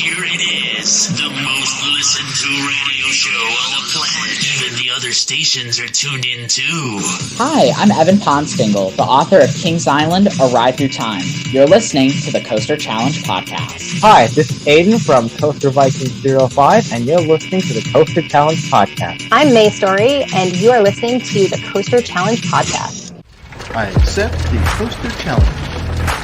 here it is, the most listened to radio show on the planet. Even the other stations are tuned in too. Hi, I'm Evan Ponstingle, the author of Kings Island, A Ride Through Time. You're listening to the Coaster Challenge podcast. Hi, this is Aiden from Coaster Vikings 05, and you're listening to the Coaster Challenge podcast. I'm May Story, and you are listening to the Coaster Challenge podcast. I accept the Coaster Challenge.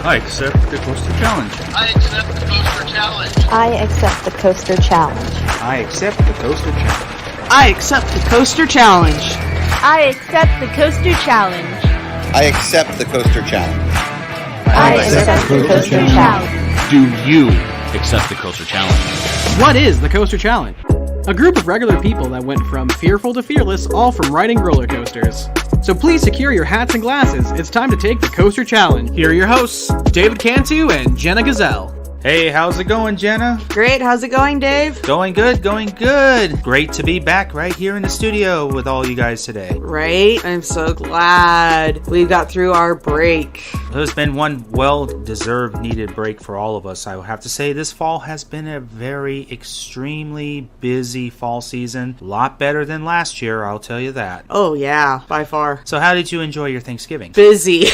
I accept the Coaster Challenge. I accept the Coaster Challenge. I accept the Coaster Challenge. I accept the Coaster Challenge. I accept the Coaster Challenge. I accept the Coaster Challenge. I accept the Coaster Challenge. I accept the Coaster Challenge. Do you accept the Coaster Challenge? What is the Coaster Challenge? A group of regular people that went from fearful to fearless, all from riding roller coasters. So please secure your hats and glasses. It's time to take the Coaster Challenge. Here are your hosts, David Cantu and Jenna Gazelle. Hey, how's it going, Jenna? Great, how's it going, Dave? Going good, going good. Great to be back right here in the studio with all you guys today. Right? I'm so glad we got through our break. There's been one well-deserved needed break for all of us. I will have to say this fall has been a very extremely busy fall season. A lot better than last year, I'll tell you that. Oh yeah, by far. So how did you enjoy your Thanksgiving? Busy.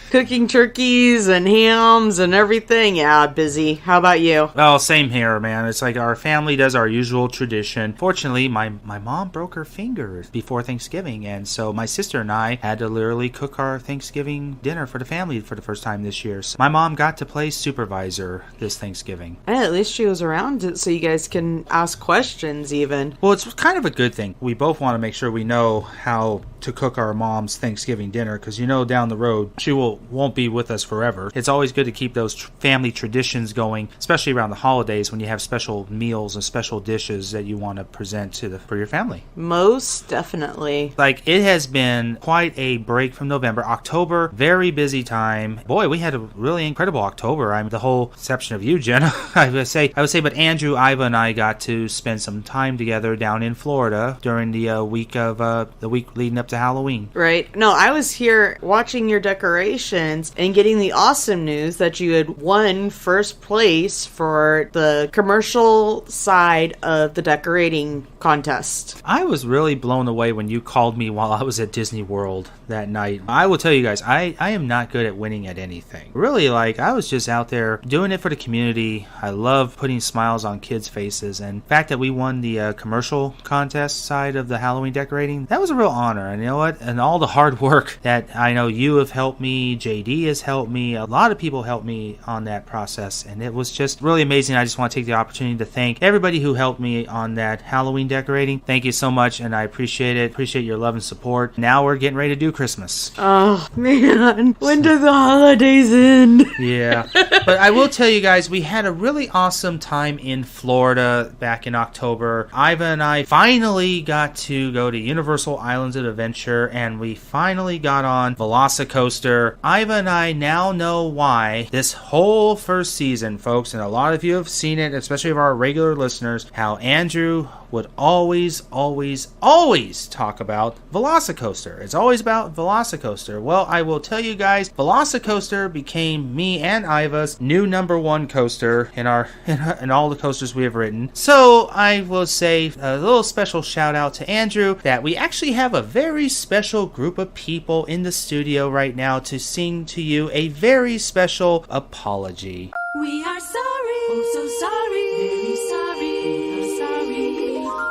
Cooking turkeys and hams and everything. Yeah, busy. How about you? Well, same here, man. It's like our family does our usual tradition. Fortunately, my mom broke her finger before Thanksgiving, and so my sister and I had to literally cook our Thanksgiving dinner for the family for the first time this year. So my mom got to play supervisor this Thanksgiving. And at least she was around so you guys can ask questions even. Well, it's kind of a good thing. We both want to make sure we know how to cook our mom's Thanksgiving dinner, because down the road she won't be with us forever. It's always good to keep those family traditions going, especially around the holidays when you have special meals and special dishes that you want to present for your family. Most definitely. Like, it has been quite a break from November. October, very busy time. Boy, we had a really incredible October. The whole exception of you, Jenna. I would say, but Andrew, Iva, and I got to spend some time together down in Florida during the week leading up to Halloween. Right. No, I was here watching your decorations and getting the awesome news that you had won first place for the commercial side of the decorating contest. I was really blown away when you called me while I was at Disney World that night. I will tell you guys, I am not good at winning at anything. Really, I was just out there doing it for the community. I love putting smiles on kids' faces, and the fact that we won the commercial contest side of the Halloween decorating, that was a real honor. And you know what? And all the hard work that I know you have helped me, JD has helped me, a lot of people helped me on that process, and it was just really amazing. I just want to take the opportunity to thank everybody who helped me on that Halloween decorating. Thank you so much, and I appreciate it. Appreciate your love and support. Now we're getting ready to do Christmas. Oh man, when do the holidays end? Yeah, but I will tell you guys, we had a really awesome time in Florida back in October. Iva and I finally got to go to Universal Islands of Adventure, and we finally got on Velocicoaster. Iva and I now know why this whole first season, folks, and a lot of you have seen it, especially of our regular listeners, how Andrew would always talk about Velocicoaster. It's always about Velocicoaster. Well, I will tell you guys, Velocicoaster became me and Iva's new number one coaster in all the coasters we have written. So I will say a little special shout out to Andrew that we actually have a very special group of people in the studio right now to sing to you a very special apology. We are sorry, oh so sorry, very sorry, oh sorry,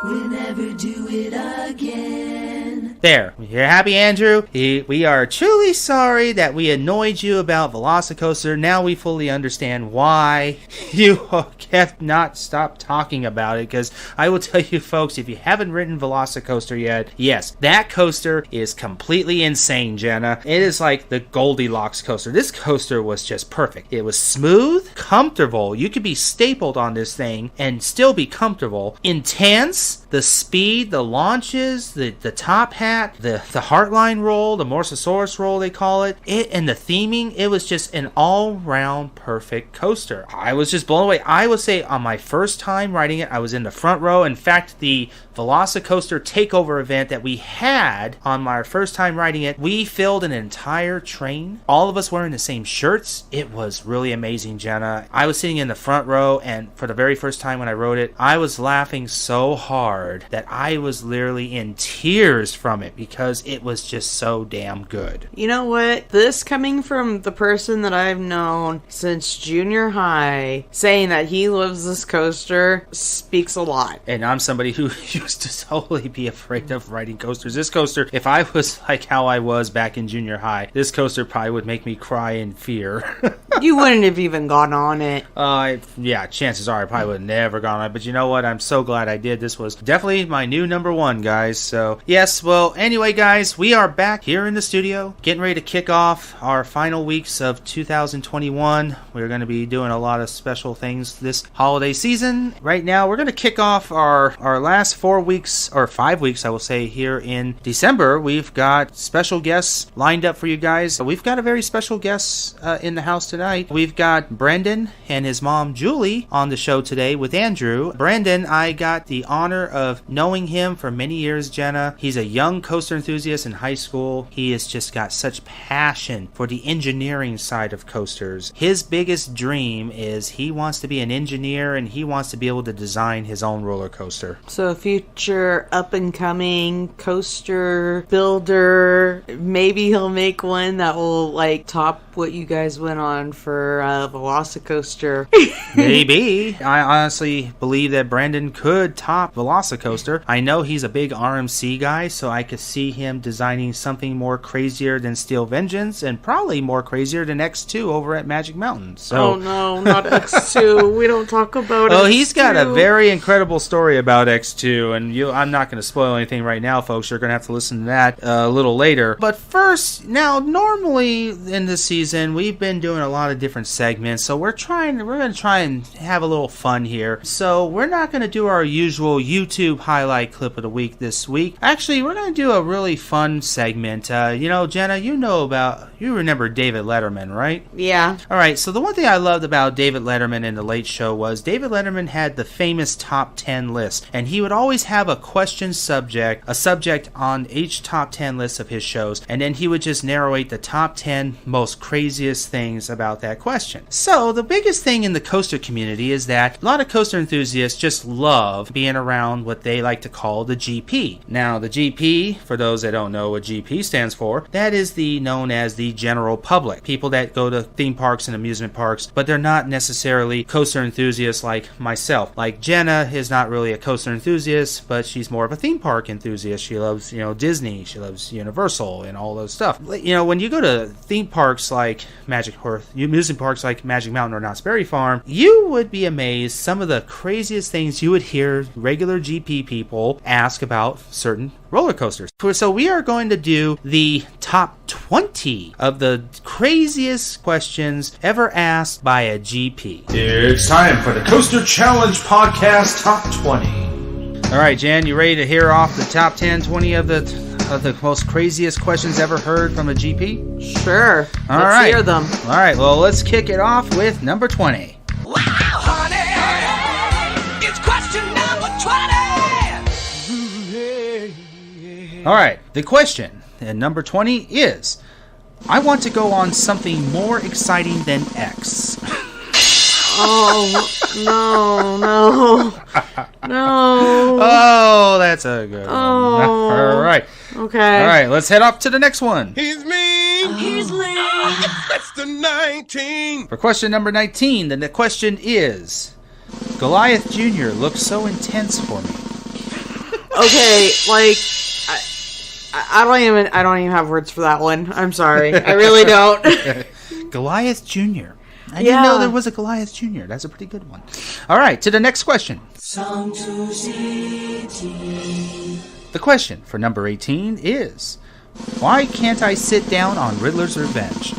we'll never do it again. There, you're happy, Andrew? We are truly sorry that we annoyed you about Velocicoaster. Now we fully understand why you have not stopped talking about it, because I will tell you folks, if you haven't ridden Velocicoaster yet, yes, that coaster is completely insane, Jenna. It is like the Goldilocks coaster. This coaster was just perfect. It was smooth, comfortable. You could be stapled on this thing and still be comfortable. Intense, the speed, the launches, the top hat, the Heartline roll, the Morsasaurus roll they call it, and the theming. It was just an all-round perfect coaster. I was just blown away. I would say on my first time riding it, I was in the front row. In fact, the Velocicoaster takeover event that we had on my first time riding it, we filled an entire train. All of us wearing the same shirts. It was really amazing, Jenna. I was sitting in the front row, and for the very first time when I rode it, I was laughing so hard that I was literally in tears from it because it was just so damn good. You know what? This coming from the person that I've known since junior high, saying that he loves this coaster speaks a lot. And I'm somebody who used to totally be afraid of riding coasters. This coaster, if I was like how I was back in junior high, this coaster probably would make me cry in fear. You wouldn't have even gone on it. Yeah, chances are I probably would have never gone on it. But you know what? I'm so glad I did. This was definitely my new number one, guys. So, yes, well, anyway, guys, we are back here in the studio, getting ready to kick off our final weeks of 2021. We're going to be doing a lot of special things this holiday season. Right now, we're going to kick off our last 4 weeks, or 5 weeks, I will say, here in December. We've got special guests lined up for you guys. We've got a very special guest in the house tonight. We've got Brendan and his mom, Julie, on the show today with Andrew. Brendan, I got the honor of knowing him for many years, Jenna. He's a young coaster enthusiast in high school. He has just got such passion for the engineering side of coasters. His biggest dream is he wants to be an engineer and he wants to be able to design his own roller coaster. So a future up-and-coming coaster builder. Maybe he'll make one that will, like, top what you guys went on for Velocicoaster. Maybe. I honestly believe that Brandon could top Velocicoaster. I know he's a big RMC guy, so I could see him designing something more crazier than Steel Vengeance and probably more crazier than X2 over at Magic Mountain. So, oh no, not X2. We don't talk about X2. He's got a very incredible story about X2, and I'm not going to spoil anything right now, folks. You're going to have to listen to that a little later. But first, now, normally in this season, we've been doing a lot of different segments, so we're going to try and have a little fun here. So we're not going to do our usual YouTube highlight clip of the week this week. Actually, we're going to do a really fun segment. Jenna, you remember David Letterman, right? Yeah. All right, so the one thing I loved about David Letterman in The Late Show was David Letterman had the famous top 10 list, and he would always have a subject on each top 10 list of his shows, and then he would just narrate the top 10 most craziest things about that question. So the biggest thing in the coaster community is that a lot of coaster enthusiasts just love being around what they like to call the GP. Now, the GP, for those that don't know what GP stands for, that is known as the general public. People that go to theme parks and amusement parks, but they're not necessarily coaster enthusiasts like myself. Like Jenna is not really a coaster enthusiast, but she's more of a theme park enthusiast. She loves, Disney. She loves Universal and all those stuff. When you go to theme parks like amusement parks like Magic Mountain or Knott's Berry Farm, you would be amazed some of the craziest things you would hear regular GP people ask about certain roller coasters. So we are going to do the top 20 of the craziest questions ever asked by a GP. It's time for the Coaster Challenge Podcast Top 20. All right, Jan, you ready to hear off the top 10, 20 of the most craziest questions ever heard from a GP? Sure. Let's hear them. All right, well, let's kick it off with number 20. Wow, honey, it's question number 20. All right, the question at number 20 is, I want to go on something more exciting than X. Oh, no. Oh, that's a good one. All right. Okay. All right, let's head up to the next one. He's mean. That's the 19. For question number 19, the question is, Goliath Jr. looks so intense for me. Okay, like, I don't even have words for that one. I'm sorry. I really don't. Goliath Jr. I didn't know there was a Goliath Jr. That's a pretty good one. All right, to the next question. The question for number 18 is, why can't I sit down on Riddler's Revenge?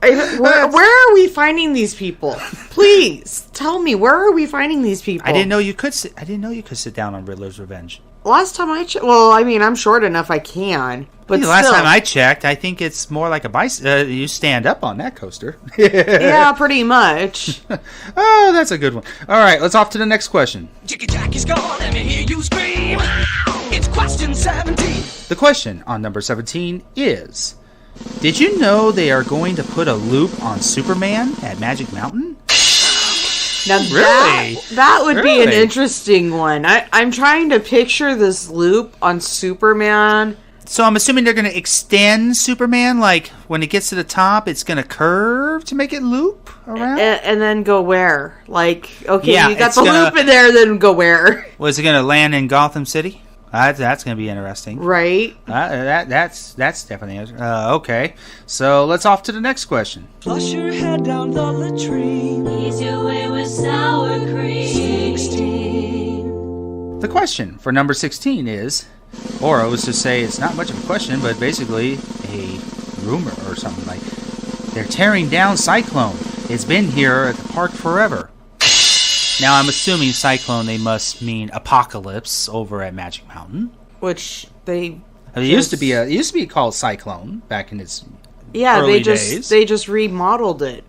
Where are we finding these people? Please tell me, where are we finding these people? I didn't know you could sit down on Riddler's Revenge. Last time I checked, well, I mean, I'm short enough I can, but the last time I checked, I think it's more like a bicycle. You stand up on that coaster. Yeah, pretty much. Oh, that's a good one. All right, let's off to the next question. Jiggy Jack is gone, let me hear you scream. It's question 17. The question on number 17 is, did you know they are going to put a loop on Superman at Magic Mountain? Now that would be an interesting one. I'm trying to picture this loop on Superman. So I'm assuming they're going to extend Superman, like when it gets to the top, it's going to curve to make it loop around? And then go where? Like, okay, yeah, you got the loop in there, then go where? Was it going to land in Gotham City? That's going to be interesting. Right. That's definitely okay. So let's off to the next question. Flush your head down the latrine. Ease your way with sour cream. 16. The question for number 16 is, or I was to say it's not much of a question, but basically a rumor or something like, they're tearing down Cyclone. It's been here at the park forever. Now, I'm assuming Cyclone, they must mean Apocalypse over at Magic Mountain. Which they... It used to be called Cyclone back in its early days. They just remodeled it.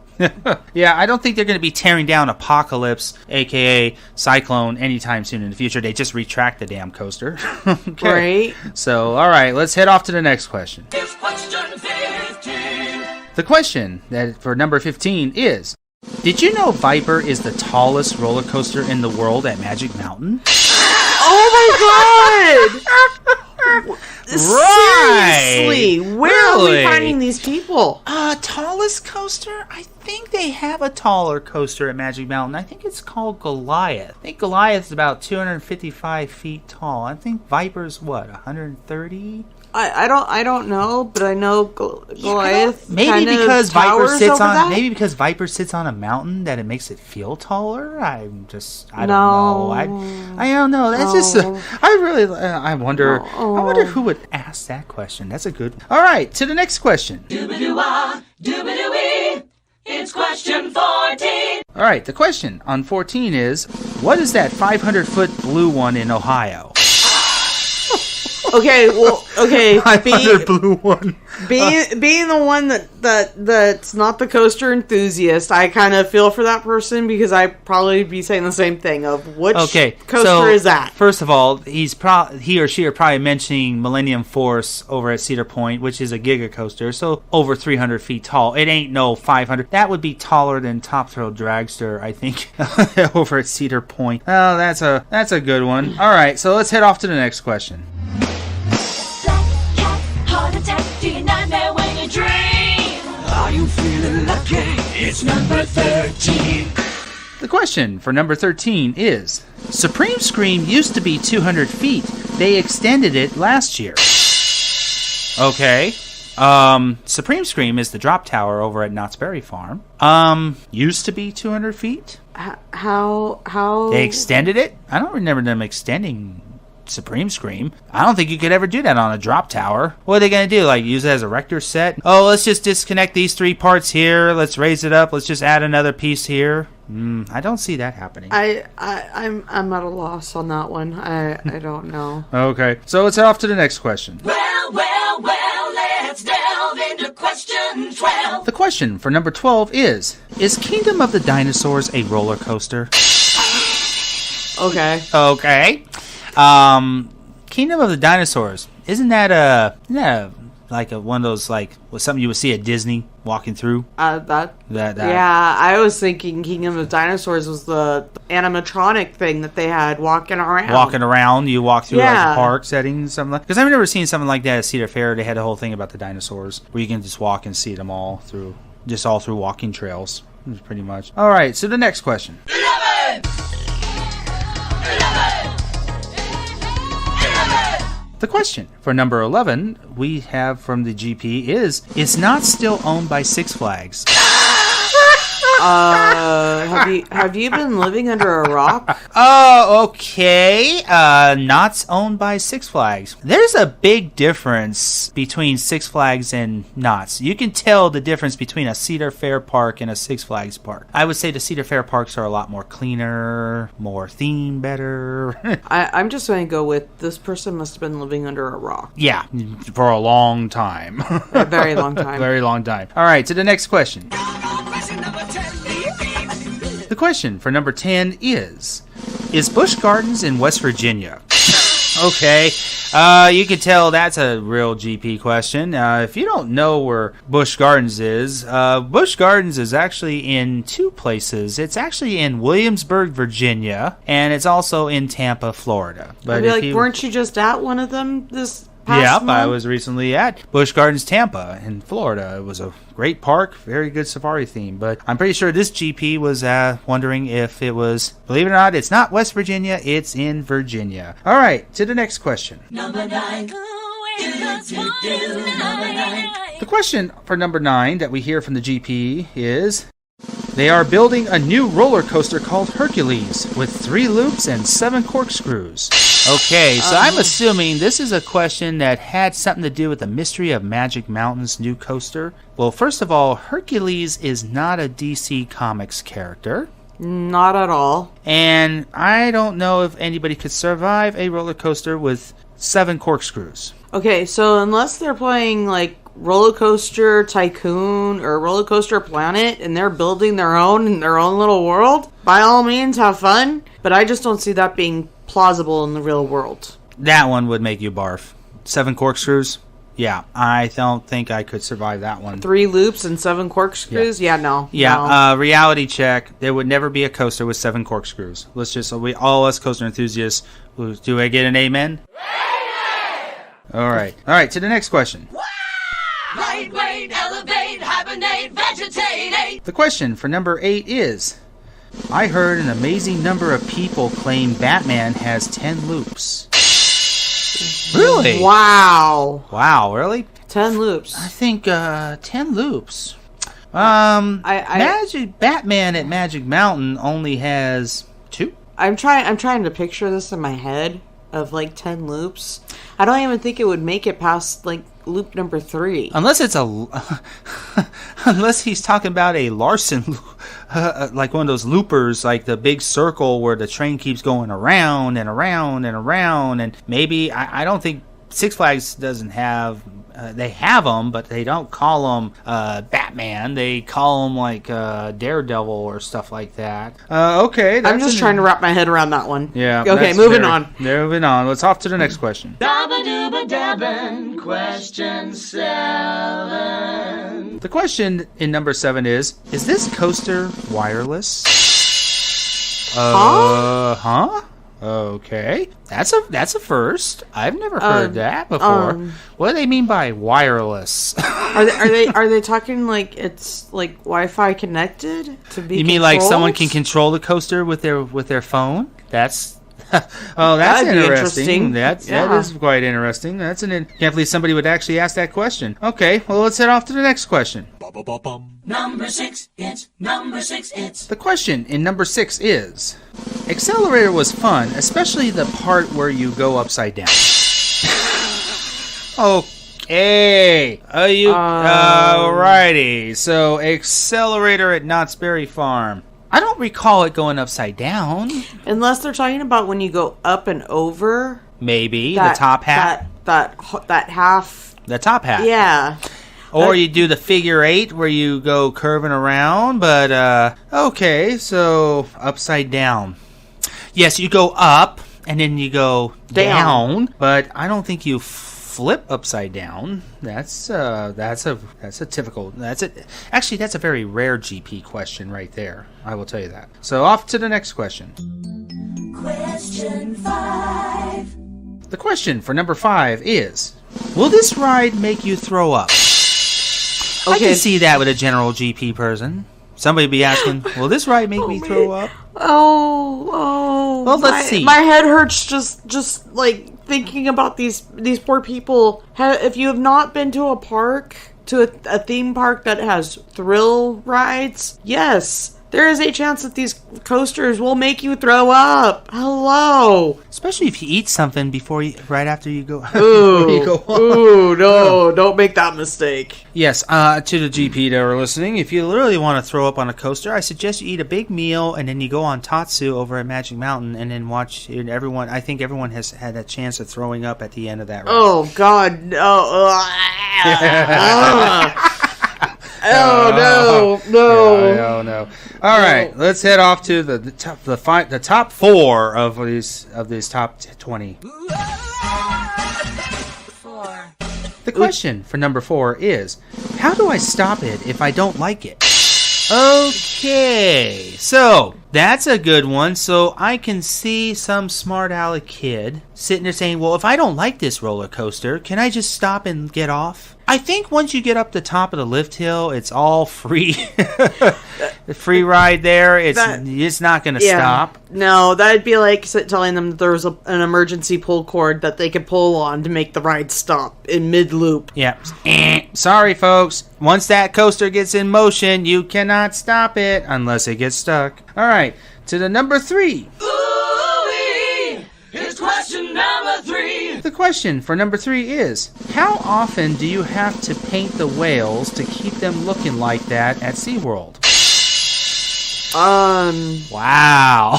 Yeah, I don't think they're going to be tearing down Apocalypse, a.k.a. Cyclone, anytime soon in the future. They just retract the damn coaster. Okay. Right. So, all right, let's head off to the next question. It's question 15. The question that for number 15 is, did you know Viper is the tallest roller coaster in the world at Magic Mountain? Oh my god! Right. Seriously, where are we finding these people? Tallest coaster? I think they have a taller coaster at Magic Mountain. I think it's called Goliath. I think Goliath is about 255 feet tall. I think Viper's what, 130? I don't know, but I know Goliath. Maybe because Viper sits on a mountain that it makes it feel taller. I don't know. I don't know. That's just. I wonder who would ask that question. That's a good. All right, to the next question. Doobadoo-wah, doobadoo-wee. It's question 14. All right, the question on 14 is, what is that 500-foot blue one in Ohio? Okay, blue one. Being the one that's not the coaster enthusiast, I kind of feel for that person because I'd probably be saying the same thing of which coaster is that? First of all, he or she are probably mentioning Millennium Force over at Cedar Point, which is a giga coaster, so over 300 feet tall. It ain't no 500. That would be taller than Top Thrill Dragster, I think, over at Cedar Point. Oh, that's a good one. All right, so let's head off to the next question. Are you feeling lucky? It's number 13. The question for number 13 is, Supreme Scream used to be 200 feet. They extended it last year. Okay. Supreme Scream is the drop tower over at Knott's Berry Farm. Used to be 200 feet. How? They extended it? I don't remember them extending Supreme Scream. I don't think you could ever do that on a drop tower. What are they going to do? Like use it as a Rector set? Oh, let's just disconnect these 3 parts here. Let's raise it up. Let's just add another piece here. I don't see that happening. I'm at a loss on that one. I don't know. Okay, so let's head off to the next question. Well, let's delve into question 12. The question for number 12 is Kingdom of the Dinosaurs a roller coaster? Okay. Kingdom of the Dinosaurs, isn't that like one of those, like, something you would see at Disney walking through? Yeah, I was thinking Kingdom of Dinosaurs was the animatronic thing that they had walking around. You walk through like a park setting, something like. Because I've never seen something like that at Cedar Fair. They had a whole thing about the dinosaurs where you can just walk and see them all through walking trails, pretty much. All right, so the next question. 11. The question for number 11 we have from the GP is, it's not still owned by Six Flags. Have you been living under a rock? Oh, okay. Knott's owned by Six Flags. There's a big difference between Six Flags and Knott's. You can tell the difference between a Cedar Fair park and a Six Flags park. I would say the Cedar Fair parks are a lot more cleaner, more themed, better. I'm just going to go with this person must have been living under a rock. Yeah, for a long time. A very long time. Very long time. All right, to the next question. The question for number 10 is Busch Gardens in West Virginia? Okay, you can tell that's a real GP question. If you don't know where Busch Gardens is actually in two places. It's actually in Williamsburg, Virginia, and it's also in Tampa, Florida. But weren't you just at one of them this past month? I was recently at Busch Gardens, Tampa, in Florida. It was a great park, very good safari theme. But I'm pretty sure this GP was wondering if it was, believe it or not, it's not West Virginia, it's in Virginia. All right, to the next question. Number 9. The question for number 9 that we hear from the GP is, they are building a new roller coaster called Hercules with 3 loops and 7 corkscrews. Okay, so I'm assuming this is a question that had something to do with the Mystery of Magic Mountain's new coaster. Well, first of all, Hercules is not a DC Comics character. Not at all. And I don't know if anybody could survive a roller coaster with 7 corkscrews. Okay, so unless they're playing like Roller Coaster Tycoon or Roller Coaster Planet and they're building their own in their own little world, by all means have fun, but I just don't see that being plausible in the real world. That one would make you barf. 7 corkscrews? Yeah, I don't think I could survive that one. 3 loops and 7 corkscrews? Yeah, no. Yeah, no. Reality check. There would never be a coaster with 7 corkscrews. Let's just, all us coaster enthusiasts, do I get an amen? All right, to the next question. Lightweight, elevate, hibernate, vegetate. The question for number 8 is, I heard an amazing number of people claim Batman has 10 loops. Really? Wow, really? 10 loops. I think 10 loops. Batman at Magic Mountain only has 2. I'm trying to picture this in my head of like 10 loops. I don't even think it would make it past like loop number 3. Unless it's unless he's talking about a Larson, like one of those loopers, like the big circle where the train keeps going around and around and around. And maybe, I don't think Six Flags doesn't have, they have them, but they don't call them Batman. They call them like Daredevil or stuff like that. Okay. I'm just trying to wrap my head around that one. Yeah. Okay, moving on. Moving on. Let's off to the next question. Dabba-dooba-dabbin', question 7. The question in number 7 is this coaster wireless? Huh? Okay, that's a first. I've never heard that before. What do they mean by wireless? Are they talking like it's like Wi-Fi connected to be? You mean like someone can control the coaster with their phone? That's that's interesting. That is quite interesting. Can't believe somebody would actually ask that question. Okay, well let's head off to the next question. Number 6, it's number 6, it's. The question in number 6 is, Accelerator was fun, especially the part where you go upside down. Okay. Alrighty. So, Accelerator at Knott's Berry Farm. I don't recall it going upside down. Unless they're talking about when you go up and over. Maybe. The top hat. That half. The top hat. Yeah. Or you do the figure 8 where you go curving around, but, okay, so upside down. Yes, you go up, and then you go down, but I don't think you flip upside down. That's a typical, actually, that's a very rare GP question right there. I will tell you that. So off to the next question. Question 5. The question for number 5 is, will this ride make you throw up? Okay. I can see that with a general GP person. Somebody be asking, will this ride make me throw up? Oh. Well, let's see. My head hurts just like thinking about these poor people. If you have not been to a park, to a theme park that has thrill rides, yes, There is a chance that these coasters will make you throw up. Hello. Especially if you eat something right after you go. No, don't make that mistake. Yes, to the GP that are listening, if you literally want to throw up on a coaster, I suggest you eat a big meal and then you go on Tatsu over at Magic Mountain and then watch everyone. I think everyone has had a chance of throwing up at the end of that ride. Oh, God, no. No. All right, let's head off to the top 4 of these top 20. The question for number 4 is, how do I stop it if I don't like it? Okay, so that's a good one. So I can see some smart aleck kid sitting there saying, well, if I don't like this roller coaster, can I just stop and get off? I think once you get up the top of the lift hill, it's all free. The free ride there, it's not going to stop. No, that'd be like telling them that there was an emergency pull cord that they could pull on to make the ride stop in mid-loop. Yeah. Sorry, folks. Once that coaster gets in motion, you cannot stop it unless it gets stuck. All right, to the number 3. Here's question number 3. The question for number 3 is, how often do you have to paint the whales to keep them looking like that at SeaWorld? Wow.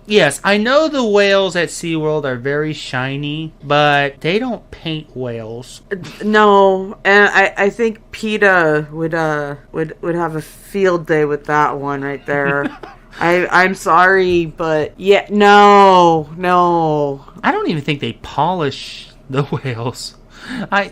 Yes, I know the whales at SeaWorld are very shiny, but they don't paint whales. No, and I think PETA would have a field day with that one right there. I'm sorry, but yeah, no. I don't even think they polish the whales.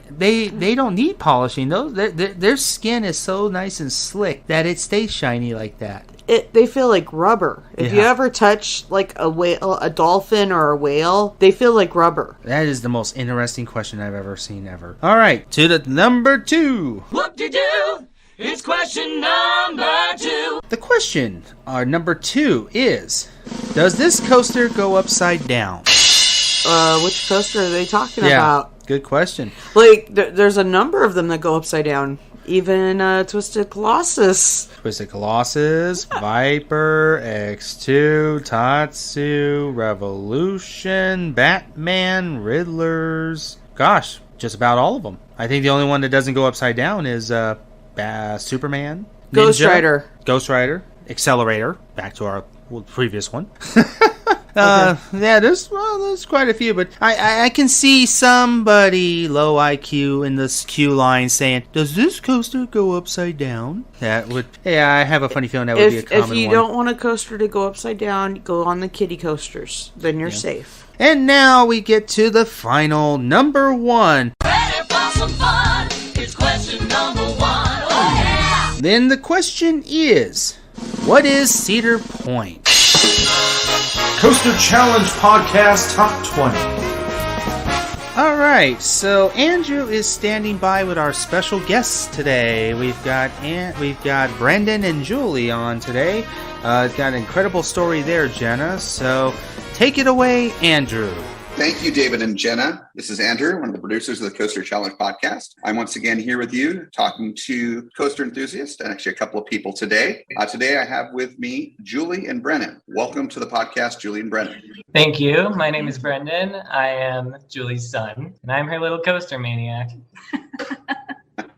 They don't need polishing. Their skin is so nice and slick that it stays shiny like that. They feel like rubber. If you ever touch like a whale, a dolphin or a whale, they feel like rubber. That is the most interesting question I've ever seen ever. All right, to the number 2. Whoop-de-doo! It's question number 2. The question, number 2 is, does this coaster go upside down? Which coaster are they talking about? Good question. Like, there's a number of them that go upside down. Even Twisted Colossus. Viper, X2, Tatsu, Revolution, Batman, Riddlers. Gosh, just about all of them. I think the only one that doesn't go upside down is Superman, Ninja, Ghost Rider, Accelerator. Back to our previous one. Yeah, there's quite a few, but I can see somebody low IQ in this queue line saying, "Does this coaster go upside down?" That would, I have a funny feeling that would be a common one. If you don't want a coaster to go upside down, go on the kiddie coasters. Then you're safe. And now we get to the final number 1. Ready for some fun? It's question number 1. Oh yeah! Then the question is, what is Cedar Point? Coaster Challenge Podcast Top 20. All right, so Andrew is standing by with our special guests today. We've got Brendan and Julie on today. Got an incredible story there, Jenna. So take it away, Andrew. Thank you, David and Jenna. This is Andrew, one of the producers of the Coaster Challenge podcast. I'm once again here with you, talking to Coaster Enthusiast and actually a couple of people today. Today I have with me Julie and Brennan. Welcome to the podcast, Julie and Brennan. Thank you. My name is Brendan. I am Julie's son, and I'm her little coaster maniac.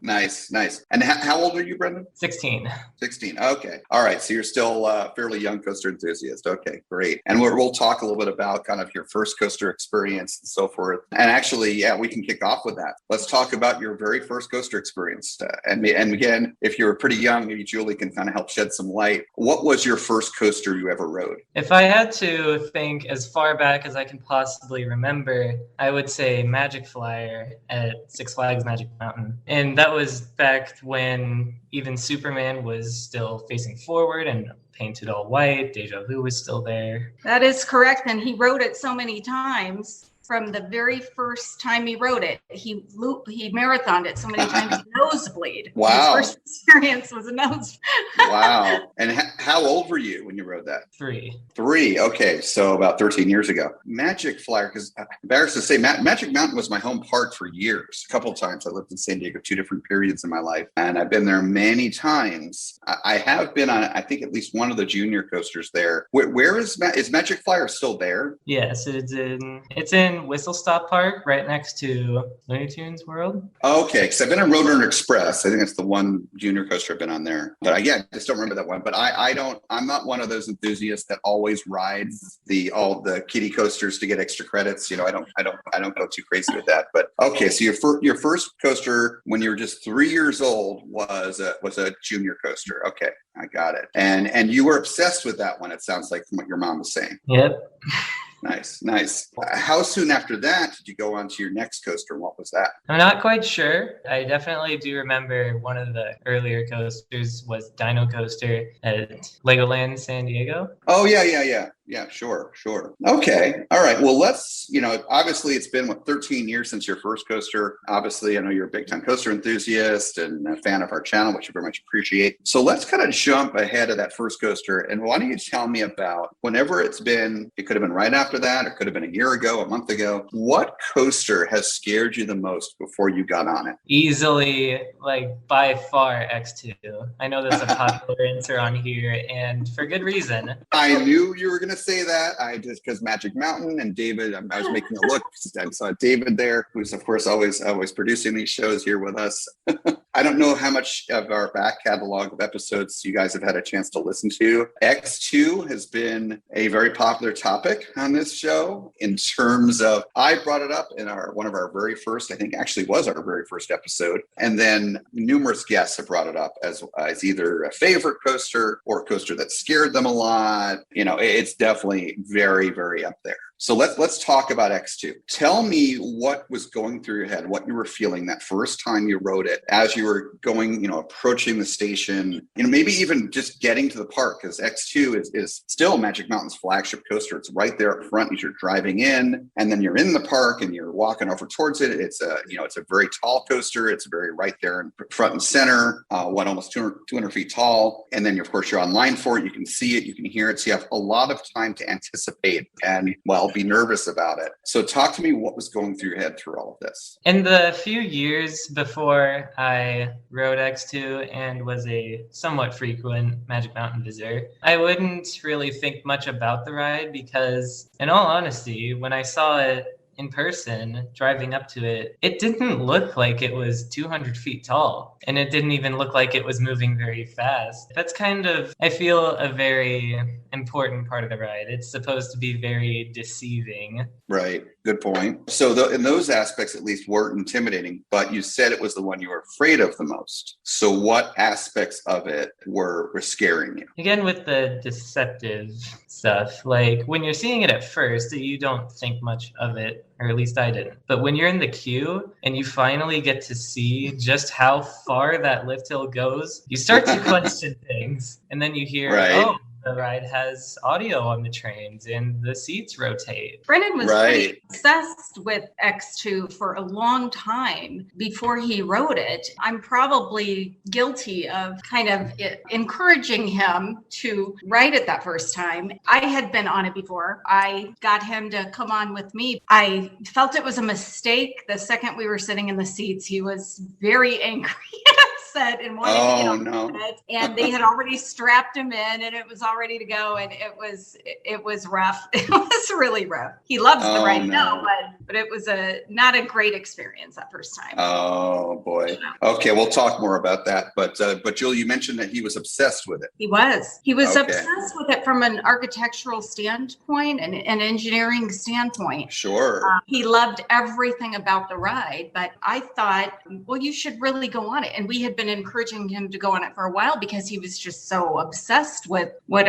Nice. And how old are you, Brendan? 16. 16. Okay. All right. So you're still fairly young coaster enthusiast. Okay, great. And we'll talk a little bit about kind of your first coaster experience and so forth. And actually, we can kick off with that. Let's talk about your very first coaster experience. And again, if you're pretty young, maybe Julie can kind of help shed some light. What was your first coaster you ever rode? If I had to think as far back as I can possibly remember, I would say Magic Flyer at Six Flags Magic Mountain. And that was back when even Superman was still facing forward and painted all white. Deja Vu was still there. That is correct, and he wrote it so many times. from the very first time he rode it. He marathoned it so many times, nosebleed. Wow. His first experience was a nosebleed. Wow. And how old were you when you rode that? 3. 3. Okay. So about 13 years ago. Magic Flyer, because I'm embarrassed to say, Magic Mountain was my home park for years. A couple of times. I lived in San Diego 2 different periods in my life, and I've been there many times. I have been on, I think, at least one of the junior coasters there. Where is Magic Flyer still there? Yes, it's in Whistle Stop Park, right next to Looney Tunes World. Okay, because I've been on Roadrunner Express. I think that's the one junior coaster I've been on there. But I just don't remember that one. But I'm not one of those enthusiasts that always rides all the kiddie coasters to get extra credits. I don't go too crazy with that. But okay, so your first coaster when you were just 3 years old was a junior coaster. Okay, I got it. And you were obsessed with that one. It sounds like from what your mom was saying. Yep. Nice. How soon after that did you go on to your next coaster? What was that? I'm not quite sure. I definitely do remember one of the earlier coasters was Dino Coaster at Legoland San Diego. Oh, yeah. Yeah, sure. Okay. All right. Well, let's, obviously it's been 13 years since your first coaster. Obviously, I know you're a big time coaster enthusiast and a fan of our channel, which I very much appreciate. So let's kind of jump ahead of that first coaster. And why don't you tell me about whenever it's been, it could have been right after that, it could have been a year ago, a month ago. What coaster has scared you the most before you got on it? Easily, by far, X2. I know that's a popular answer on here, and for good reason. I knew you were going to say that. Because Magic Mountain and David, I was making a look. I saw David there, who's of course always producing these shows here with us. I don't know how much of our back catalog of episodes you guys have had a chance to listen to. X2 has been a very popular topic on this show in terms of, I brought it up in one of our very first, I think actually was our very first episode. And then numerous guests have brought it up as either a favorite coaster or a coaster that scared them a lot. It's definitely very, very up there. So let's talk about X2. Tell me what was going through your head, what you were feeling that first time you rode it, as you were going, approaching the station, maybe even just getting to the park, because X2 is still Magic Mountain's flagship coaster. It's right there up front as you're driving in, and then you're in the park and you're walking over towards it. It's a very tall coaster. It's very right there in front and center, almost 200 feet tall. And then, of course, you're online for it. You can see it, you can hear it. So you have a lot of time to anticipate and, be nervous about it. So talk to me what was going through your head through all of this. In the few years before I rode X2 and was a somewhat frequent Magic Mountain visitor, I wouldn't really think much about the ride because, in all honesty, when I saw it in person, driving up to it, it didn't look like it was 200 feet tall, and it didn't even look like it was moving very fast. That's kind of, I feel, a very important part of the ride. It's supposed to be very deceiving. Right. Good point. So in those aspects, at least, weren't intimidating, but you said it was the one you were afraid of the most. So what aspects of it were scaring you? Again, with the deceptive stuff, when you're seeing it at first, you don't think much of it, or at least I didn't. But when you're in the queue and you finally get to see just how far that lift hill goes, you start to question things. And then you hear, oh, the ride has audio on the trains and the seats rotate. Brendan was pretty obsessed with X2 for a long time before he rode it. I'm probably guilty of kind of encouraging him to ride it that first time. I had been on it before. I got him to come on with me. I felt it was a mistake. The second we were sitting in the seats, he was very angry. And wanted to get on it, and they had already strapped him in, and it was all ready to go, and it was rough. It was really rough. He loves the ride now, but it was not a great experience that first time. Oh boy. Okay, we'll talk more about that. But Julie, you mentioned that he was obsessed with it. He was obsessed with it from an architectural standpoint and an engineering standpoint. Sure. He loved everything about the ride, but I thought, well, you should really go on it, and we had been encouraging him to go on it for a while because he was just so obsessed with what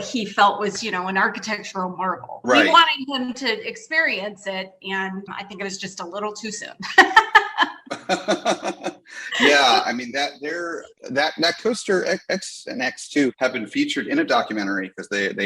he felt was, an architectural marvel. Right. We wanted him to experience it, and I think it was just a little too soon. Yeah, I mean that coaster X and X2 have been featured in a documentary because it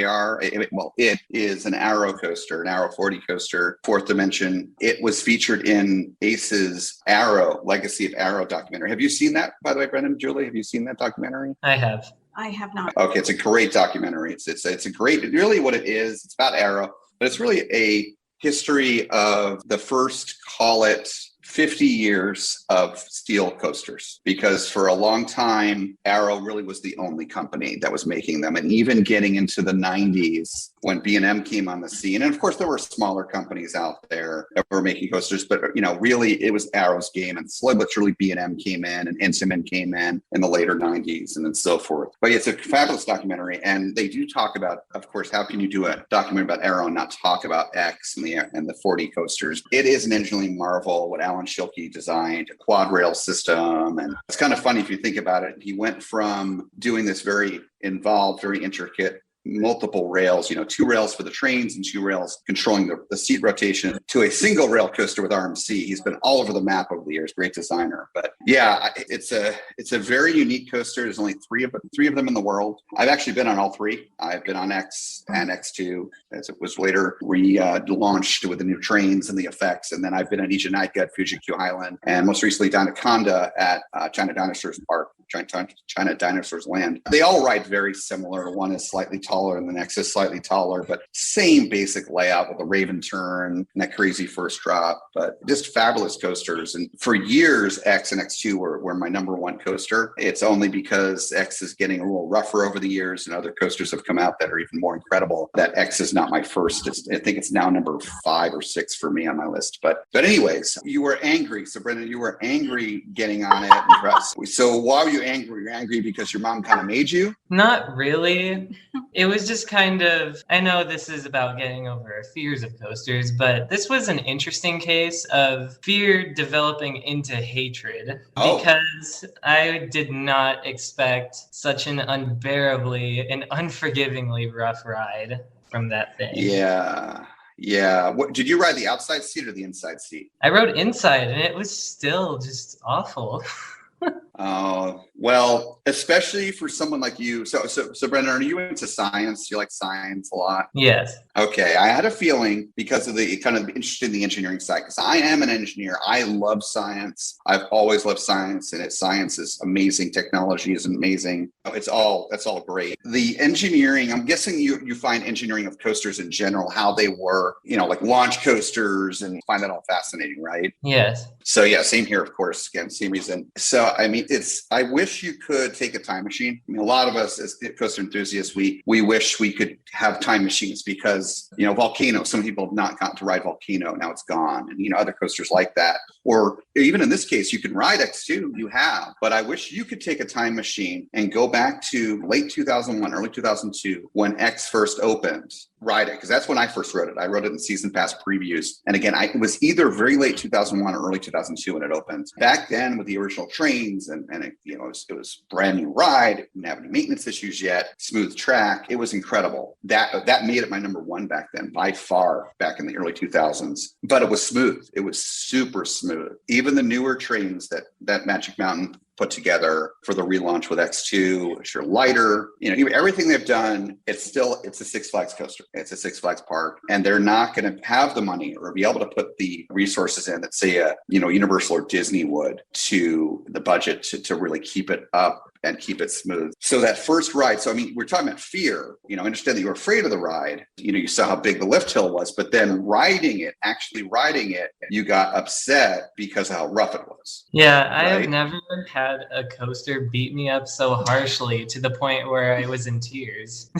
is an Arrow coaster, an Arrow 40 coaster, fourth dimension. It was featured in Ace's Arrow Legacy of Arrow documentary. Have you seen that, by the way, Brendan, Julie? Have you seen that documentary? I have. I have not. Okay, it's a great documentary. It's a great, really what it is. It's about Arrow, but it's really a history of the first, call it 50 years of steel coasters, because for a long time, Arrow really was the only company that was making them. And even getting into the 90s when B&M came on the scene, and of course there were smaller companies out there that were making coasters, but really it was Arrow's game. And slowly but surely B&M came in and Intamin came in the later 90s and then so forth. But it's a fabulous documentary. And they do talk about, of course, how can you do a documentary about Arrow and not talk about X and the 40 coasters? It is an engineering marvel what Alan Schilke designed, a quad rail system. And it's kind of funny if you think about it. He went from doing this very involved, very intricate, multiple rails, 2 rails for the trains and 2 rails controlling the seat rotation, to a single rail coaster with RMC. He's been all over the map over the years. Great designer. But yeah, it's a very unique coaster. There's only three of them in the world. I've actually been on all 3. I've been on X and X2 as it was later relaunched with the new trains and the effects. And then I've been on Ijanaika at Fuji Q Highland, and most recently Dinoconda at China Dinosaurs Park, China Dinosaurs Land. They all ride very similar. One is slightly taller and the next is slightly taller, but same basic layout with a Raven turn and that crazy first drop, but just fabulous coasters. And for years, X and X2 were my number 1 coaster. It's only because X is getting a little rougher over the years and other coasters have come out that are even more incredible that X is not my first. I think it's now number 5 or 6 for me on my list. But anyways, you were angry. So Brendan, you were angry getting on it. So why were you angry? You're angry because your mom kind of made you? Not really. It was just kind of, I know this is about getting over fears of coasters, but this was an interesting case of fear developing into hatred because I did not expect such an unbearably and unforgivingly rough ride from that thing. Yeah. Yeah. What, did you ride the outside seat or the inside seat? I rode inside and it was still just awful. Well, especially for someone like you. So Brendan, are you into science? Do you like science a lot? Yes. Okay. I had a feeling because of the kind of interested in the engineering side, because I am an engineer. I love science. I've always loved science, and science is amazing. Technology is amazing. That's all great. The engineering, I'm guessing you find engineering of coasters in general, how they work, like launch coasters, and find that all fascinating, right? Yes. So yeah, same here, of course. Again, same reason. So I mean, I wish you could take a time machine. I mean, a lot of us as coaster enthusiasts, we wish we could have time machines because, Volcano, some people have not gotten to ride Volcano. Now it's gone. And, other coasters like that. Or even in this case, you can ride X2, you have. But I wish you could take a time machine and go back to late 2001, early 2002, when X first opened. Ride it, because that's when I first rode it. I rode it in season pass previews. And again, it was either very late 2001 or early 2002 when it opened. Back then with the original trains and it was brand new ride. It didn't have any maintenance issues yet. Smooth track. It was incredible. That made it my number 1 back then, by far, back in the early 2000s. But it was smooth. It was super smooth. Even the newer trains that Magic Mountain put together for the relaunch with X2, sure, lighter, everything they've done, it's a Six Flags coaster. It's a Six Flags park, and they're not going to have the money or be able to put the resources in that say Universal or Disney would to the budget to really keep it up and keep it smooth. So that first ride, we're talking about fear, understand that you were afraid of the ride. You saw how big the lift hill was, but then actually riding it, you got upset because of how rough it was. Yeah, I have never had a coaster beat me up so harshly to the point where I was in tears.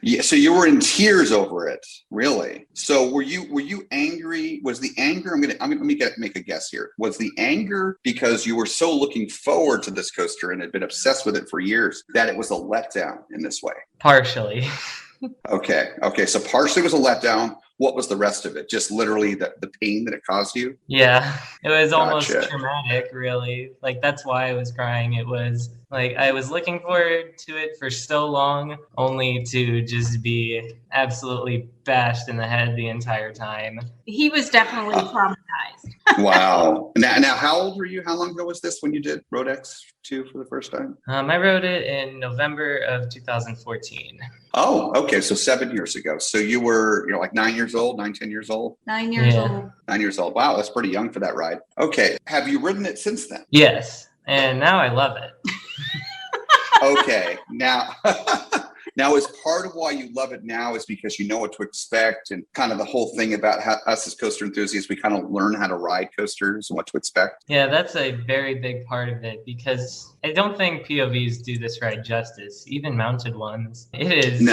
Yeah, so you were in tears over it, really. So were you angry? Was the anger? Let me make a guess here. Was the anger because you were so looking forward to this coaster and had been obsessed with it for years that it was a letdown in this way? Partially. Okay. So partially was a letdown. What was the rest of it? Just literally the pain that it caused you? Yeah, it was almost traumatic, really. Like, that's why I was crying. It was Like, I was looking forward to it for so long, only to just be absolutely bashed in the head the entire time. He was definitely traumatized. Wow. Now, how old were you? How long ago was this when you did Road X2 for the first time? I wrote it in November of 2014. Oh, okay. So 7 years ago. So you're like 9 years old, 10 years old? 9 years old. 9 years old. Wow, that's pretty young for that ride. Okay. Have you ridden it since then? Yes. And now I love it. Okay. Now, is part of why you love it now is because you know what to expect, and kind of the whole thing about how us as coaster enthusiasts, we kind of learn how to ride coasters and what to expect? Yeah, that's a very big part of it, because I don't think POVs do this ride justice, even mounted ones. It is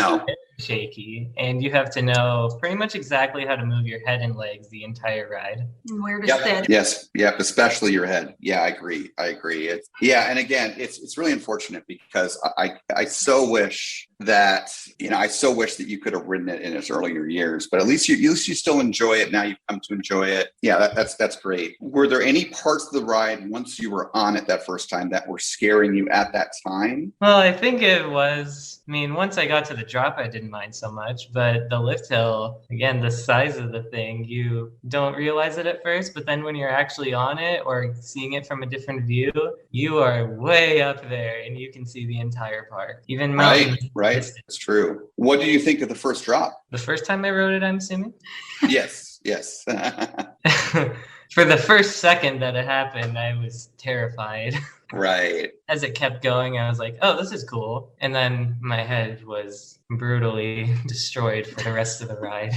shaky, and you have to know pretty much exactly how to move your head and legs the entire ride. And where to sit. Yes, especially your head. Yeah, I agree. And again, it's really unfortunate because I so wish that you could have ridden it in its earlier years, but at least you still enjoy it. Now you've come to enjoy it. Yeah, that's great. Were there any parts of the ride once you were on it that first time that were scaring you at that time? Well, I think it was, once I got to the drop, I didn't mind so much, but the lift hill, again, the size of the thing, you don't realize it at first, but then when you're actually on it or seeing it from a different view, you are way up there and you can see the entire park. Even mountains. Right. It's true. What do you think of the first drop? The first time I rode it, I'm assuming? Yes. For the first second that it happened, I was terrified. Right. As it kept going, I was like, oh, this is cool. And then my head was brutally destroyed for the rest of the ride.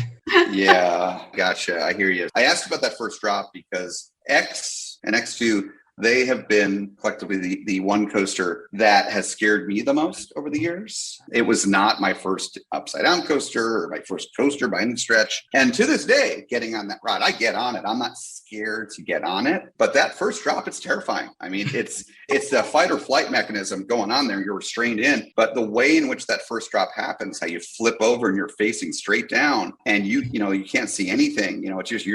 Yeah, gotcha. I hear you. I asked about that first drop because X and X2, they have been collectively the one coaster that has scared me the most over the years. It was not my first upside down coaster or my first coaster by any stretch. And to this day, getting on that ride, I get on it. I'm not scared to get on it. But that first drop, it's terrifying. It's a fight or flight mechanism going on there. You're restrained in. But the way in which that first drop happens, how you flip over and you're facing straight down and you can't see anything. It's just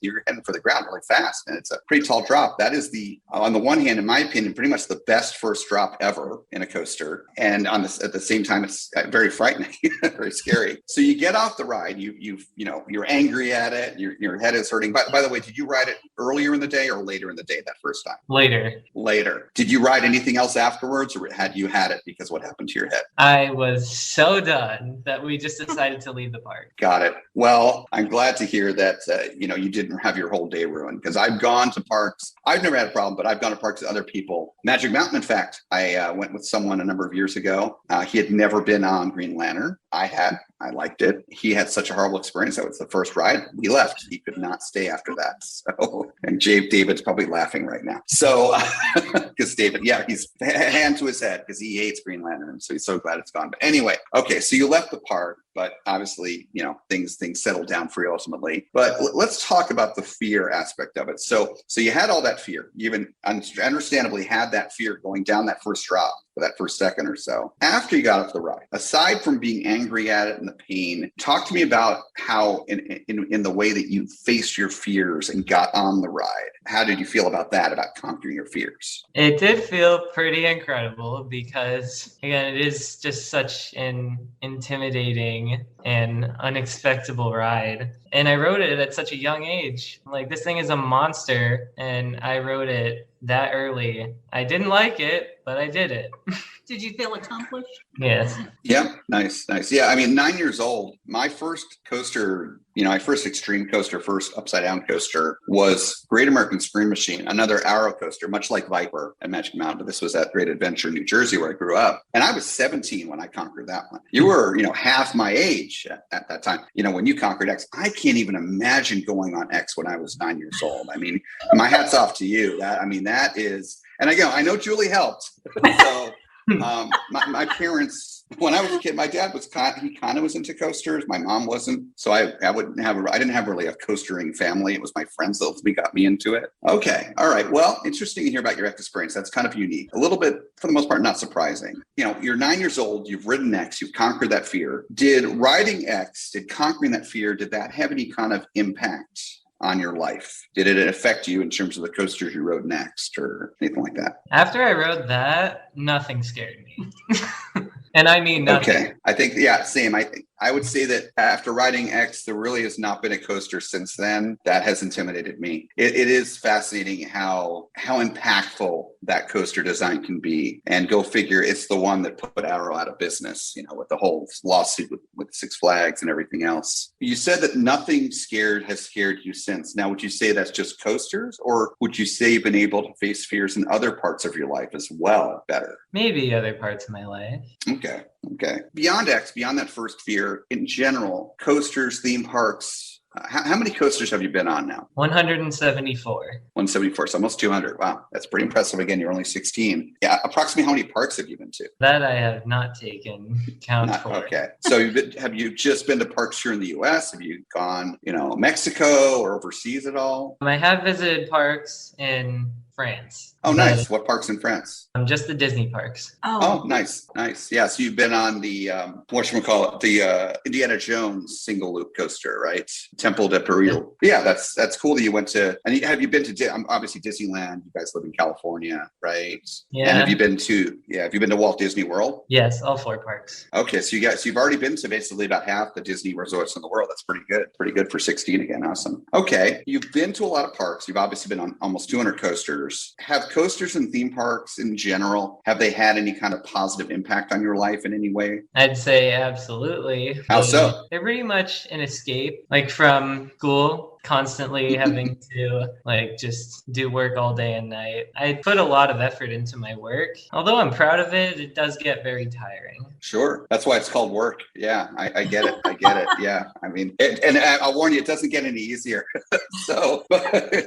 you're heading for the ground really fast. And it's a pretty tall drop. That is on the one hand, in my opinion, pretty much the best first drop ever in a coaster. And at the same time, it's very frightening, very scary. So you get off the ride, you're angry at it, your head is hurting. By the way, did you ride it earlier in the day or later in the day that first time? Later. Did you ride anything else afterwards, or had you had it because what happened to your head? I was so done that we just decided to leave the park. Got it. Well, I'm glad to hear that, you didn't have your whole day ruined, because I've gone to parks. I've never had a problem, but I've gone to parks with other people. Magic Mountain, in fact, I went with someone a number of years ago. He had never been on Green Lantern. I had. I liked it. He had such a horrible experience. That was the first ride. We left. He could not stay after that. So, and David's probably laughing right now. So, because David, he's hand to his head because he hates Green Lantern. So he's so glad it's gone. But anyway, okay. So you left the park, but obviously, things settled down for you ultimately. But let's talk about the fear aspect of it. So you had all that fear. You even understandably had that fear going down that first drop for that first second or so. After you got off the ride, aside from being angry at it and the pain, talk to me about how in the way that you faced your fears and got on the ride. How did you feel about that, about conquering your fears? It did feel pretty incredible because, again, it is just such an intimidating and unexpected ride. And I rode it at such a young age. Like, this thing is a monster, and I rode it that early. I didn't like it, but I did it. Did you feel accomplished? Yes. Yeah, nice. Yeah, 9 years old. My first coaster, my first extreme coaster, first upside down coaster was Great American Scream Machine, another Arrow coaster, much like Viper at Magic Mountain, but this was at Great Adventure, New Jersey, where I grew up. And I was 17 when I conquered that one. You were, half my age at that time. When you conquered X, I can't even imagine going on X when I was 9 years old. My hat's off to you. That is, and again, I know Julie helped. So my parents, when I was a kid, my dad was kind of was into coasters. My mom wasn't. So I didn't have really a coastering family. It was my friends that ultimately got me into it. Okay. All right. Well, interesting to hear about your X experience. That's kind of unique. A little bit, for the most part, not surprising. You're 9 years old. You've ridden X. You've conquered that fear. Did riding X, conquering that fear, did that have any kind of impact on your life? Did it affect you in terms of the coasters you rode next or anything like that? After I rode that, nothing scared me. And I mean nothing. Okay. I think, yeah, same. I would say that after riding X, there really has not been a coaster since then that has intimidated me. It is fascinating how impactful that coaster design can be. And go figure, it's the one that put Arrow out of business, with the whole lawsuit with Six Flags and everything else. You said that nothing has scared you since. Now, would you say that's just coasters, or would you say you've been able to face fears in other parts of your life as well better? Maybe other parts of my life. Okay. Beyond X, beyond that first fear, in general, coasters, theme parks, how many coasters have you been on now? 174. 174, so almost 200. Wow, that's pretty impressive. Again, you're only 16. Yeah, approximately how many parks have you been to? That I have not taken count for. Okay, so have you just been to parks here in the U.S.? Have you gone, Mexico or overseas at all? I have visited parks in France. Oh, nice. What parks in France? Just the Disney parks. Oh, nice. Yeah, so you've been on the, the Indiana Jones single loop coaster, right? Temple de Paris. Yeah, that's cool that you went to, and have you been to, obviously Disneyland, you guys live in California, right? Yeah. And have you been to Walt Disney World? Yes, all 4 parks. Okay, so you've already been to basically about half the Disney resorts in the world. That's pretty good. Pretty good for 16 again. Awesome. Okay, you've been to a lot of parks. You've obviously been on almost 200 coasters. Have coasters and theme parks in general, have they had any kind of positive impact on your life in any way? I'd say absolutely. How so? They're pretty much an escape, like from school. Constantly having to just do work all day and night. I put a lot of effort into my work. Although I'm proud of it, it does get very tiring. Sure. That's why it's called work. Yeah, I get it. Yeah. I mean, and I'll warn you, it doesn't get any easier. So, but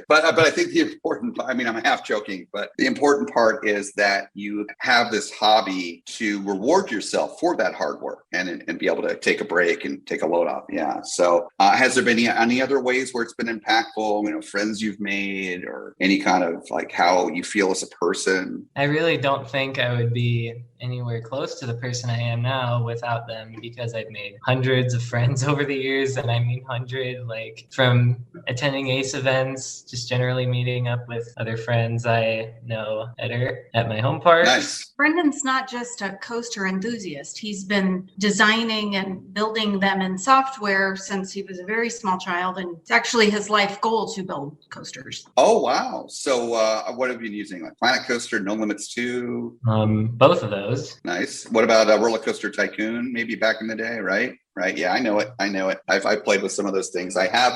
I think the important part, I'm half joking, but the important part is that you have this hobby to reward yourself for that hard work and be able to take a break and take a load off. Yeah. So has there been any other ways where it's been impactful, friends you've made or any kind of how you feel as a person? I really don't think I would be anywhere close to the person I am now without them, because I've made hundreds of friends over the years, and I mean 100, from attending ACE events, just generally meeting up with other friends I know better at my home park. Nice. Brendan's not just a coaster enthusiast. He's been designing and building them in software since he was a very small child, and it's actually his life goal to build coasters. Oh, wow. So what have you been using? Planet Coaster, No Limits 2? Both of those. Nice. What about Roller Coaster Tycoon? Maybe back in the day, right? Right. Yeah, I know it. I've played with some of those things. I have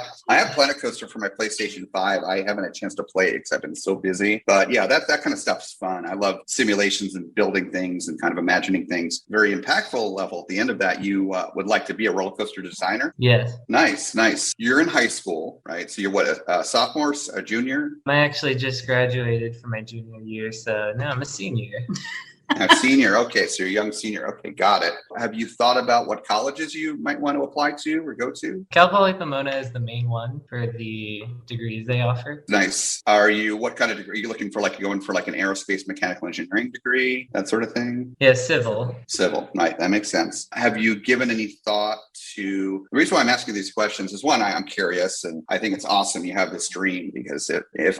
Planet Coaster for my PlayStation 5. I haven't had a chance to play it because I've been so busy. But yeah, that kind of stuff's fun. I love simulations and building things and kind of imagining things. Very impactful level. At the end of that, you would like to be a roller coaster designer? Yes. Nice. You're in high school, right? So you're what, a sophomore, a junior? I actually just graduated from my junior year, so now I'm a senior. A senior. Okay, so you're a young senior. Okay, got it. Have you thought about what colleges you might want to apply to or go to? Cal Poly Pomona is the main one for the degrees they offer. Nice. What kind of degree? Are you looking for going for an aerospace mechanical engineering degree, that sort of thing? Yeah, civil. Civil. Right, that makes sense. Have you given any thought to, the reason why I'm asking these questions is one, I'm curious, and I think it's awesome you have this dream, because if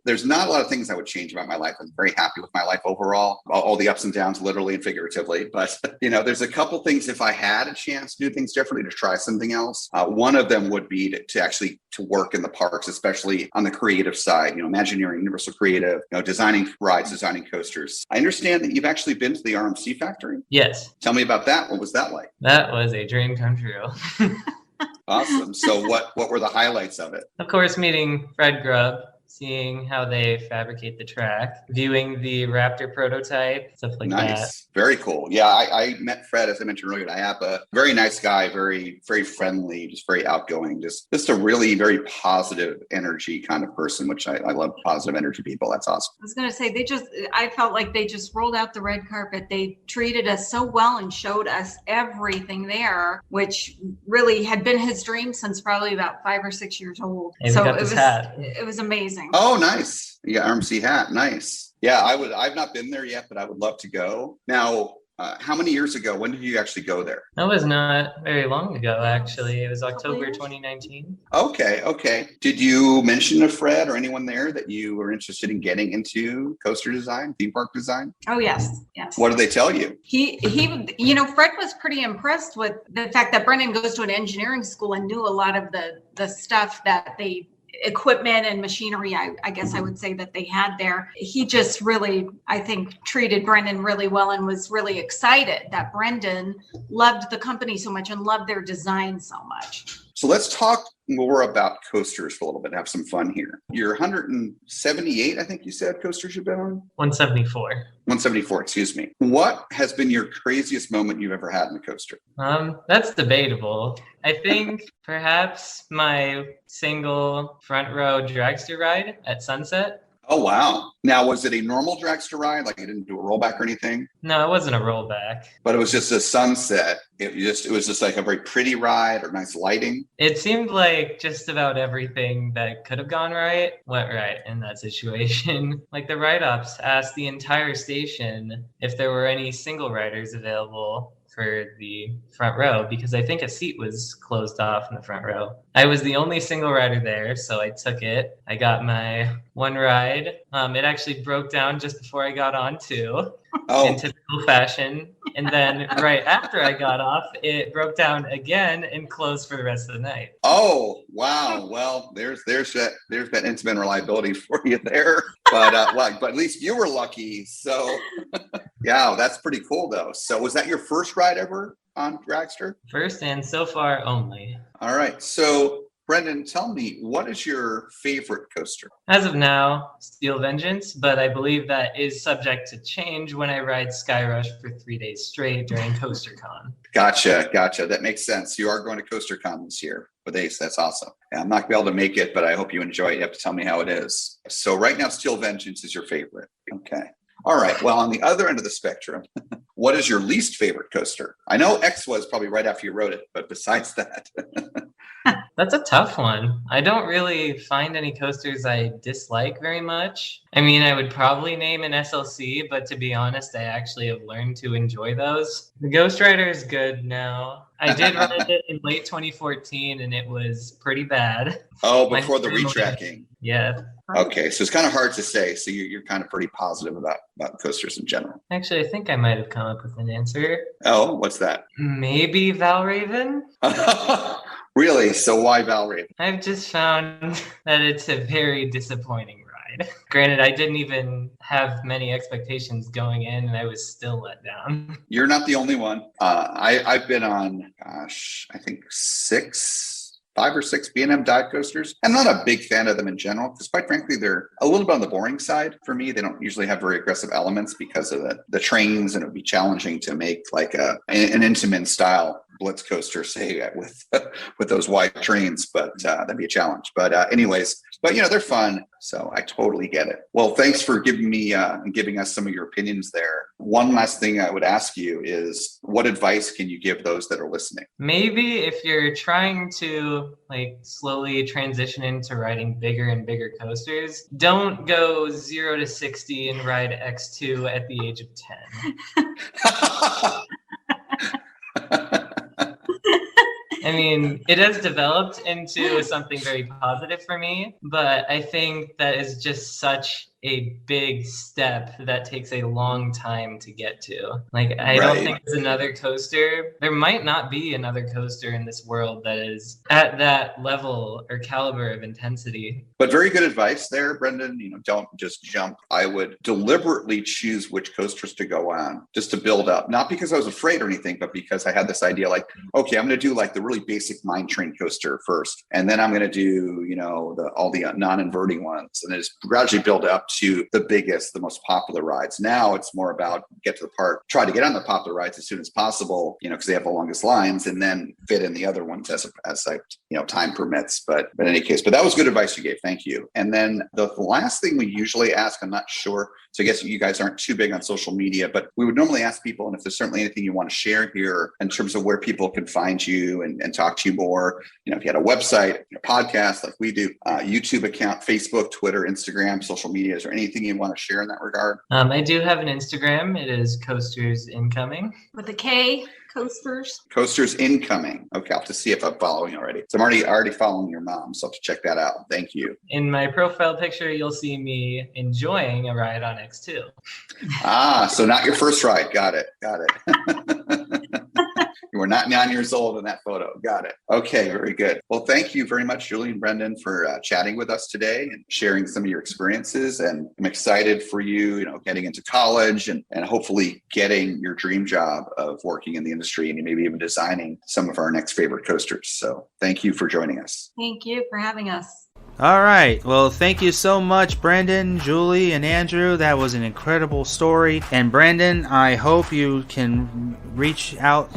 there's not a lot of things I would change about my life. I'm very happy with my life overall. All the ups and downs, literally and figuratively. But, there's a couple things, if I had a chance to do things differently, to try something else. One of them would be to work in the parks, especially on the creative side, Imagineering, Universal Creative, designing rides, designing coasters. I understand that you've actually been to the RMC factory. Yes. Tell me about that. What was that like? That was a dream come true. Awesome. So what were the highlights of it? Of course, meeting Fred Grubb, seeing how they fabricate the track, viewing the Raptor prototype, stuff like that. Nice. Very cool. Yeah, I met Fred, as I mentioned earlier, at IAPA. Very nice guy, very, very friendly, just very outgoing, just a really very positive energy kind of person, which I love positive energy people. That's awesome. I was going to say, I felt like they just rolled out the red carpet. They treated us so well and showed us everything there, which really had been his dream since probably about 5 or 6 years old. So it was amazing. Oh, nice. You got RMC hat. Nice. Yeah, I've not been there yet, but I would love to go. Now, How many years ago? When did you actually go there? That was not very long ago, actually. It was October 2019. Okay. Did you mention to Fred or anyone there that you were interested in getting into coaster design, theme park design? Oh, yes. What did they tell you? He, Fred was pretty impressed with the fact that Brendan goes to an engineering school and knew a lot of the stuff that equipment and machinery, I guess I would say, that they had there. He just really, I think, treated Brendan really well and was really excited that Brendan loved the company so much and loved their design so much. So let's talk more about coasters for a little bit and have some fun here. You're 178, I think you said, coasters you've been on? 174. 174, excuse me. What has been your craziest moment you've ever had in a coaster? That's debatable. I think perhaps my single front row dragster ride at Sunset. Oh, wow. Now, was it a normal dragster ride? Like, you didn't do a rollback or anything? No, it wasn't a rollback. But it was just a sunset. It was just like a very pretty ride or nice lighting. It seemed like just about everything that could have gone right went right in that situation. Like the ride-ups asked the entire station if there were any single riders available for the front row, because I think a seat was closed off in the front row. I was the only single rider there, so I took it. I got my one ride. It actually broke down just before I got on too, in typical fashion. And then right after I got off, it broke down again and closed for the rest of the night. Oh, wow. Well, there's that incident reliability for you there. But at least you were lucky. So yeah, that's pretty cool though. So was that your first ride ever on dragster? First and so far only. All right. So Brendan, tell me, what is your favorite coaster? As of now, Steel Vengeance, but I believe that is subject to change when I ride Skyrush for 3 days straight during CoasterCon. Gotcha. That makes sense. You are going to CoasterCon this year with Ace. That's awesome. Yeah, I'm not going to be able to make it, but I hope you enjoy it. You have to tell me how it is. So right now, Steel Vengeance is your favorite. Okay. All right. Well, on the other end of the spectrum, what is your least favorite coaster? I know X was probably right after you wrote it, but besides that. That's a tough one. I don't really find any coasters I dislike very much. I mean, I would probably name an SLC, but to be honest, I actually have learned to enjoy those. The Ghost Rider is good now. I did ride it in late 2014, and it was pretty bad. Oh, before the retracking. Yeah. Okay, so it's kind of hard to say. So you're kind of pretty positive about coasters in general. Actually, I think I might have come up with an answer. Oh, what's that? Maybe Valraven? Really? So why Valraven? I've just found that it's a very disappointing ride. Granted, I didn't even have many expectations going in, and I was still let down. You're not the only one. I've been on, I think 5 or 6 B&M dive coasters. I'm not a big fan of them in general because, quite frankly, they're a little bit on the boring side for me. They don't usually have very aggressive elements because of the trains, and it would be challenging to make like an Intamin style blitz coaster, say, with those wide trains, but that'd be a challenge. But anyways, they're fun, so I totally get it. Well, thanks for giving us some of your opinions there. One last thing I would ask you is, what advice can you give those that are listening? Maybe if you're trying to slowly transition into riding bigger and bigger coasters, don't go 0 to 60 and ride X2 at the age of 10. I mean, it has developed into something very positive for me, but I think that is just such a big step that takes a long time to get to. I don't think there's another coaster. There might not be another coaster in this world that is at that level or caliber of intensity. But very good advice there, Brendan. Don't just jump. I would deliberately choose which coasters to go on just to build up. Not because I was afraid or anything, but because I had this idea okay, I'm going to do the really basic mine train coaster first. And then I'm going to do, all the non-inverting ones. And then just gradually build up to the biggest, the most popular rides. Now it's more about get to the park, try to get on the popular rides as soon as possible, because they have the longest lines, and then fit in the other ones as time permits. But in any case, that was good advice you gave. Thank you. And then the last thing we usually ask, I'm not sure, so I guess you guys aren't too big on social media, but we would normally ask people, and if there's certainly anything you want to share here in terms of where people can find you and talk to you more, if you had a website, a podcast like we do, YouTube account, Facebook, Twitter, Instagram, social media, Is there anything you want to share in that regard? I do have an Instagram. It is Coasters Incoming. With a K, Coasters. Coasters Incoming. Okay, I'll have to see if I'm following already. So I'm already following your mom, so I'll have to check that out. Thank you. In my profile picture, you'll see me enjoying a ride on X2. So not your first ride. Got it. You were not 9 years old in that photo. Got it. Okay, very good. Well, thank you very much, Julie and Brendan, for chatting with us today and sharing some of your experiences. And I'm excited for you, getting into college and hopefully getting your dream job of working in the industry and maybe even designing some of our next favorite coasters. So thank you for joining us. Thank you for having us. All right. Well, thank you so much, Brendan, Julie, and Andrew. That was an incredible story. And Brendan, I hope you can reach for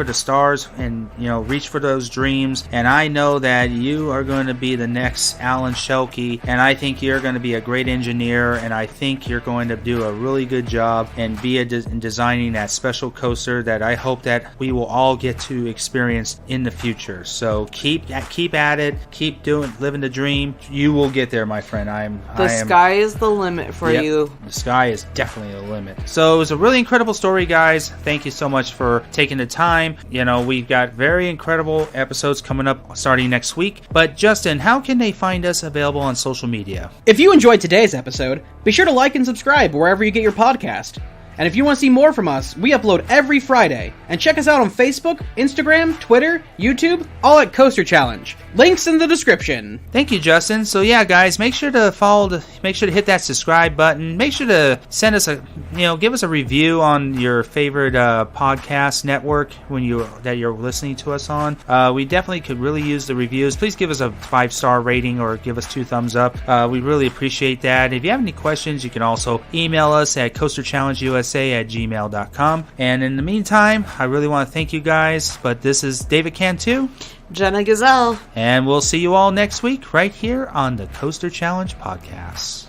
the stars and, reach for those dreams. And I know that you are going to be the next Alan Shelkey. And I think you're going to be a great engineer. And I think you're going to do a really good job and be in designing that special coaster that I hope that we will all get to experience in the future. So keep at it. Keep living the dream. You will get there, my friend. The sky is the limit for you. The sky is definitely the limit. So it was a really incredible story, guys. Thank you so much for taking the time. We've got very incredible episodes coming up starting next week. But Justin, how can they find us available on social media? If you enjoyed today's episode, be sure to like and subscribe wherever you get your podcast. And if you want to see more from us, we upload every Friday. And check us out on Facebook, Instagram, Twitter, YouTube, all at Coaster Challenge. Links in the description. Thank you, Justin. So yeah, guys, make sure to hit that subscribe button. Make sure to send us give us a review on your favorite podcast network that you're listening to us on. We definitely could really use the reviews. Please give us a 5-star rating or give us 2 thumbs up. We really appreciate that. If you have any questions, you can also email us at coasterchallengeusa@gmail.com. And in the meantime, I really want to thank you guys. But this is David Cantu, Jenna Gazelle, and we'll see you all next week right here on the Coaster Challenge podcast.